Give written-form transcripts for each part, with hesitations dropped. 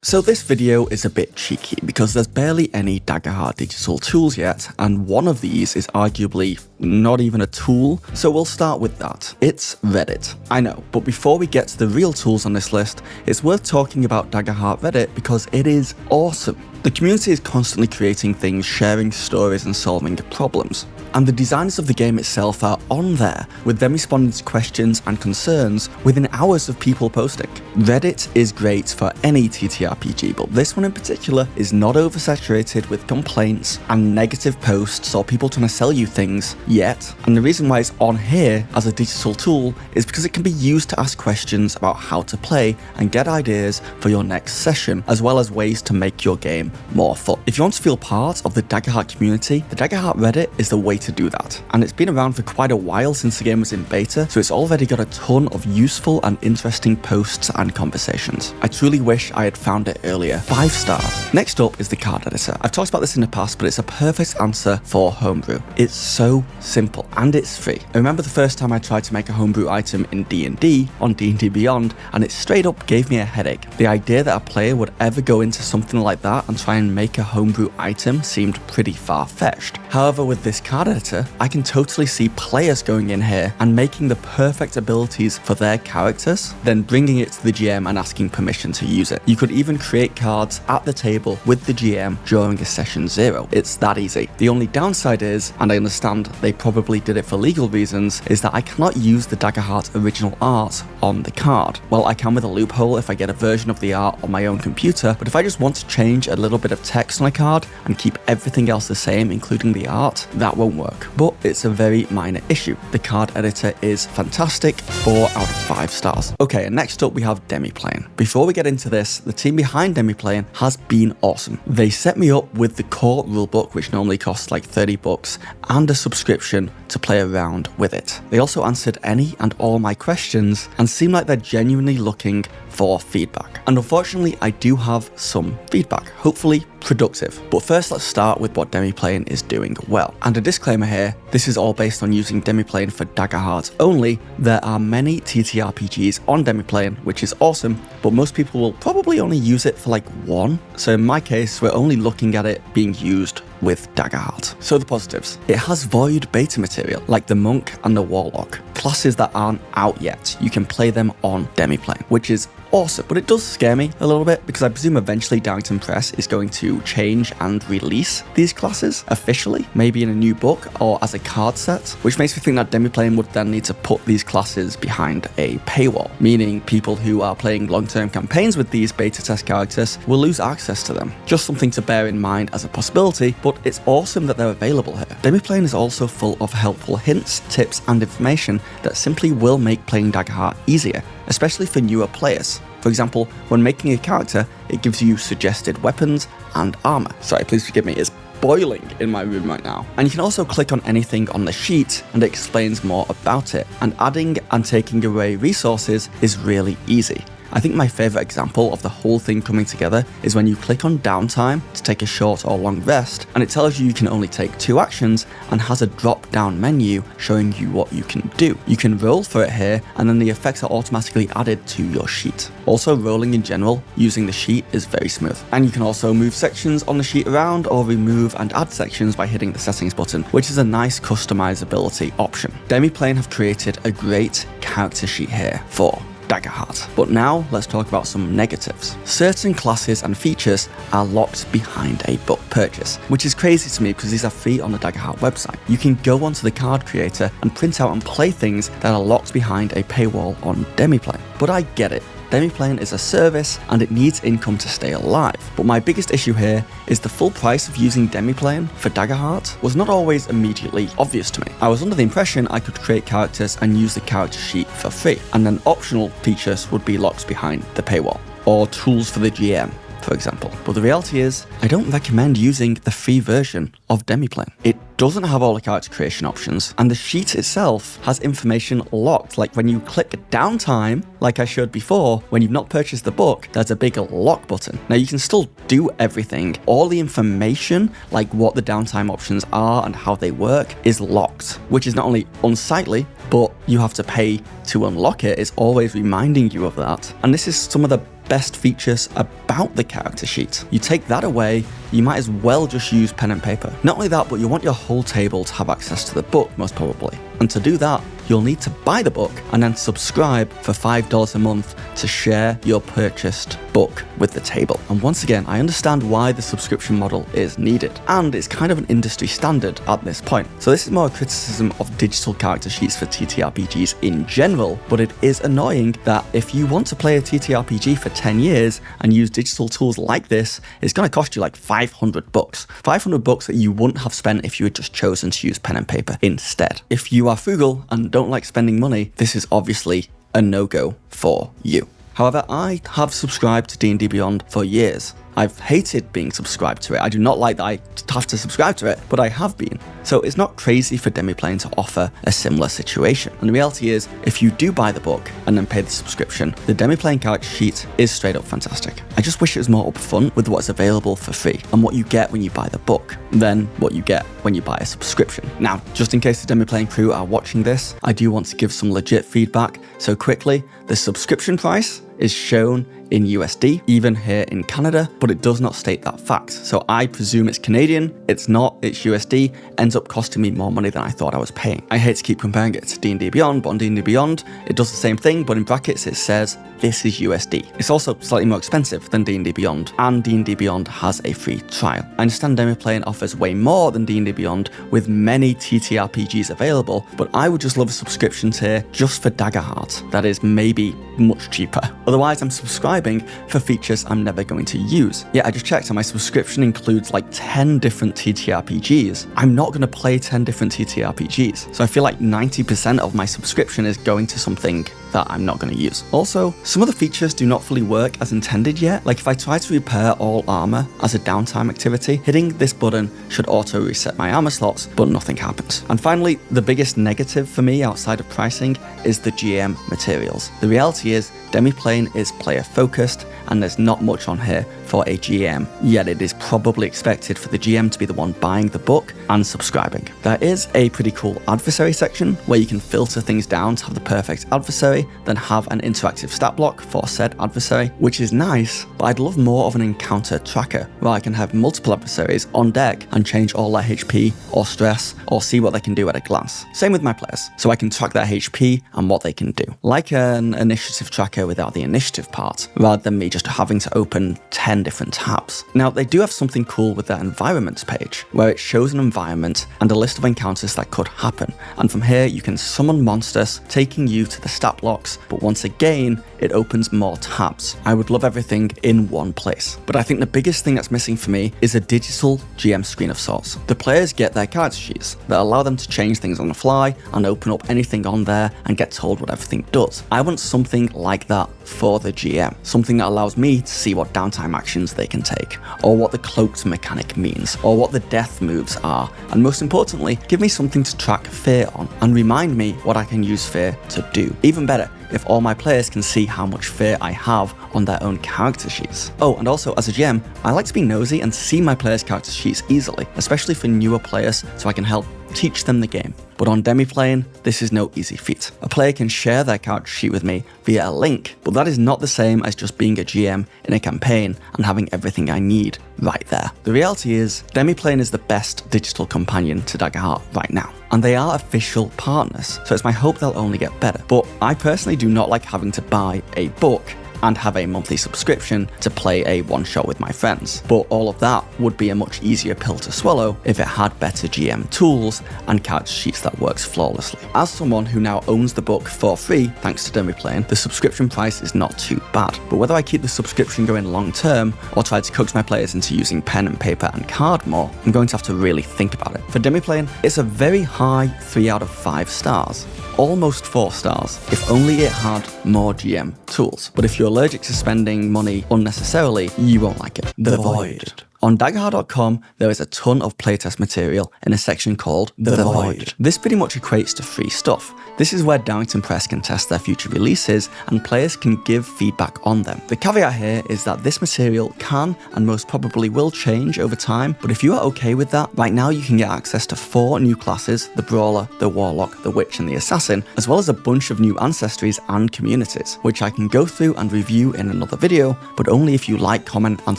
So this video is a bit cheeky because there's barely any Daggerheart digital tools yet, and one of these is arguably not even a tool, so we'll start with that. It's Reddit. I know, but before we get to the real tools on this list, it's worth talking about Daggerheart Reddit because it is awesome. The community is constantly creating things, sharing stories and solving problems. And the designers of the game itself are on there, with them responding to questions and concerns within hours of people posting. Reddit is great for any TTRPG, but this one in particular is not oversaturated with complaints and negative posts or people trying to sell you things yet. And the reason why it's on here as a digital tool is because it can be used to ask questions about how to play and get ideas for your next session, as well as ways to make your game more fun. If you want to feel part of the Daggerheart community, the Daggerheart Reddit is the way to do that. And it's been around for quite a while since the game was in beta, so it's already got a ton of useful and interesting posts and conversations. I truly wish I had found it earlier. 5 stars. Next up is the card editor. I've talked about this in the past, but it's a perfect answer for homebrew. It's so simple and it's free. I remember the first time I tried to make a homebrew item in D&D on D&D Beyond, and it straight up gave me a headache. The idea that a player would ever go into something like that and try and make a homebrew item seemed pretty far-fetched. However, with this card editor, I can totally see players going in here and making the perfect abilities for their characters, then bringing it to the GM and asking permission to use it. You could even create cards at the table with the GM during a session 0. It's that easy. The only downside is, and I understand they probably did it for legal reasons, is that I cannot use the Daggerheart original art on the card. Well, I can with a loophole if I get a version of the art on my own computer, but if I just want to change a little bit of text on a card and keep everything else the same, including the art, that won't work. But it's a very minor issue. The card editor is fantastic, 4 out of 5 stars. Okay, and next up we have Demiplane. Before we get into this, the team behind Demiplane has been awesome. They set me up with the core rulebook, which normally costs like $30, and a subscription to play around with it. They also answered any and all my questions and seem like they're genuinely looking for feedback. And unfortunately, I do have some feedback, hopefully productive. But first, let's start with what Demiplane is doing well. And a disclaimer here, this is all based on using Demiplane for Daggerheart only. There are many TTRPGs on Demiplane, which is awesome, but most people will probably only use it for like one. So in my case, we're only looking at it being used with Daggerheart. So the positives. It has void beta material, like the Monk and the Warlock. Classes that aren't out yet, you can play them on Demiplane, which is awesome. But it does scare me a little bit because I presume eventually Darrington Press is going to change and release these classes officially, maybe in a new book or as a card set, which makes me think that Demiplane would then need to put these classes behind a paywall, meaning people who are playing long-term campaigns with these beta test characters will lose access to them. Just something to bear in mind as a possibility, but it's awesome that they're available here. Demiplane is also full of helpful hints, tips, and information that simply will make playing Daggerheart easier, especially for newer players. For example, when making a character, it gives you suggested weapons and armor. Sorry, please forgive me, it's boiling in my room right now. And you can also click on anything on the sheet and it explains more about it. And adding and taking away resources is really easy. I think my favorite example of the whole thing coming together is when you click on downtime to take a short or long rest, and it tells you can only take 2 actions and has a drop down menu showing you what you can do. You can roll for it here, and then the effects are automatically added to your sheet. Also, rolling in general using the sheet is very smooth. And you can also move sections on the sheet around or remove and add sections by hitting the settings button, which is a nice customizability option. Demiplane have created a great character sheet here for Daggerheart. But now let's talk about some negatives. Certain classes and features are locked behind a book purchase, which is crazy to me because these are free on the Daggerheart website. You can go onto the card creator and print out and play things that are locked behind a paywall on Demiplane. But I get it. Demiplane is a service and it needs income to stay alive. But my biggest issue here is the full price of using Demiplane for Daggerheart was not always immediately obvious to me. I was under the impression I could create characters and use the character sheet for free, and then optional features would be locked behind the paywall, or tools for the GM, for example. But the reality is, I don't recommend using the free version of Demiplane. It doesn't have all the character creation options, and the sheet itself has information locked. Like when you click downtime, like I showed before, when you've not purchased the book, there's a big lock button. Now you can still do everything. All the information, like what the downtime options are and how they work, is locked, which is not only unsightly, but you have to pay to unlock it. It's always reminding you of that. And this is some of the best features about the character sheet. You take that away, you might as well just use pen and paper. Not only that, but you want your whole table to have access to the book, most probably. And to do that, you'll need to buy the book and then subscribe for $5 a month to share your purchased book with the table. And once again, I understand why the subscription model is needed, and it's kind of an industry standard at this point. So this is more a criticism of digital character sheets for TTRPGs in general, but it is annoying that if you want to play a TTRPG for 10 years and use digital tools like this, it's going to cost you like 500 bucks. 500 bucks that you wouldn't have spent if you had just chosen to use pen and paper instead. If you are frugal and don't like spending money, this is obviously a no-go for you. However, I have subscribed to D&D Beyond for years. I've hated being subscribed to it. I do not like that I have to subscribe to it, but I have been. So it's not crazy for Demiplane to offer a similar situation. And the reality is, if you do buy the book and then pay the subscription, the Demiplane character sheet is straight up fantastic. I just wish it was more upfront with what's available for free and what you get when you buy the book, than what you get when you buy a subscription. Now, just in case the Demiplane crew are watching this, I do want to give some legit feedback. So quickly, the subscription price is shown in USD, even here in Canada, but it does not state that fact. So I presume it's Canadian, it's not, it's USD, ends up costing me more money than I thought I was paying. I hate to keep comparing it to D&D Beyond, but on D&D Beyond, it does the same thing, but in brackets it says, this is USD. It's also slightly more expensive than D&D Beyond, and D&D Beyond has a free trial. I understand Demiplane offers way more than D&D Beyond, with many TTRPGs available, but I would just love a subscription tier just for Daggerheart. That is maybe much cheaper. Otherwise, I'm subscribing for features I'm never going to use. Yeah, I just checked and my subscription includes like 10 different TTRPGs. I'm not going to play 10 different TTRPGs. So I feel like 90% of my subscription is going to something that I'm not going to use. Also, some of the features do not fully work as intended yet. Like if I try to repair all armor as a downtime activity, hitting this button should auto reset my armor slots, but nothing happens. And finally, the biggest negative for me outside of pricing is the GM materials. The reality is, Demiplane is player focused and there's not much on here for a GM, yet it is probably expected for the GM to be the one buying the book and subscribing. There is a pretty cool adversary section where you can filter things down to have the perfect adversary, then have an interactive stat block for said adversary, which is nice, but I'd love more of an encounter tracker where I can have multiple adversaries on deck and change all their HP or stress or see what they can do at a glance. Same with my players, so I can track their HP and what they can do. Like an initiative tracker without the initiative part, rather than me just having to open 10 different tabs. Now, they do have something cool with their environments page, where it shows an environment and a list of encounters that could happen. And from here, you can summon monsters, taking you to the stat blocks, but once again, it opens more tabs. I would love everything in one place. But I think the biggest thing that's missing for me is a digital GM screen of sorts. The players get their character sheets that allow them to change things on the fly and open up anything on there and get told what everything does. I want something like that for the GM. Something that allows me to see what downtime actions they can take, or what the cloaked mechanic means, or what the death moves are, and most importantly, give me something to track fear on, and remind me what I can use fear to do. Even better, if all my players can see how much fear I have on their own character sheets. Oh, and also as a GM, I like to be nosy and see my players' character sheets easily, especially for newer players, so I can help teach them the game. But on Demiplane, this is no easy feat. A player can share their character sheet with me via a link, but that is not the same as just being a GM in a campaign and having everything I need right there. The reality is, Demiplane is the best digital companion to Daggerheart right now, and they are official partners, so it's my hope they'll only get better. But I personally do not like having to buy a book and have a monthly subscription to play a one-shot with my friends. But all of that would be a much easier pill to swallow if it had better GM tools and character sheets that works flawlessly. As someone who now owns the book for free, thanks to Demiplane, the subscription price is not too bad. But whether I keep the subscription going long-term or try to coax my players into using pen and paper and card more, I'm going to have to really think about it. For Demiplane, it's a very high 3 out of 5 stars. Almost 4 stars, if only it had more GM tools. But if you're allergic to spending money unnecessarily, you won't like it. The Void. On Daggerheart.com, there is a ton of playtest material in a section called The Void. This pretty much equates to free stuff. This is where Darrington Press can test their future releases and players can give feedback on them. The caveat here is that this material can and most probably will change over time, but if you are okay with that, right now you can get access to 4 new classes, the Brawler, the Warlock, the Witch and the Assassin, as well as a bunch of new ancestries and communities, which I can go through and review in another video, but only if you like, comment and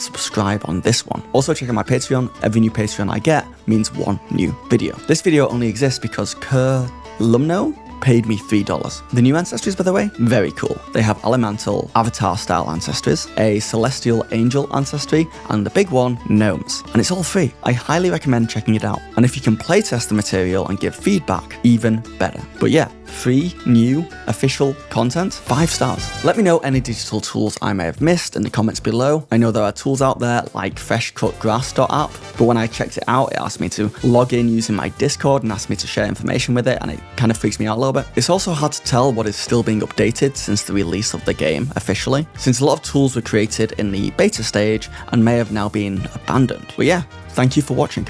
subscribe on this one. Also check out my Patreon. Every new Patreon I get means 1 new video. This video only exists because Lumno paid me $3. The new ancestries, by the way, very cool. They have elemental, avatar-style ancestries, a celestial angel ancestry, and the big one, gnomes. And it's all free. I highly recommend checking it out. And if you can playtest the material and give feedback, even better. But yeah, free, new, official content, 5 stars. Let me know any digital tools I may have missed in the comments below. I know there are tools out there like freshcutgrass.app, but when I checked it out, it asked me to log in using my Discord and asked me to share information with it, and it kind of freaks me out a little bit. It's also hard to tell what is still being updated since the release of the game officially, since a lot of tools were created in the beta stage and may have now been abandoned. But yeah, thank you for watching.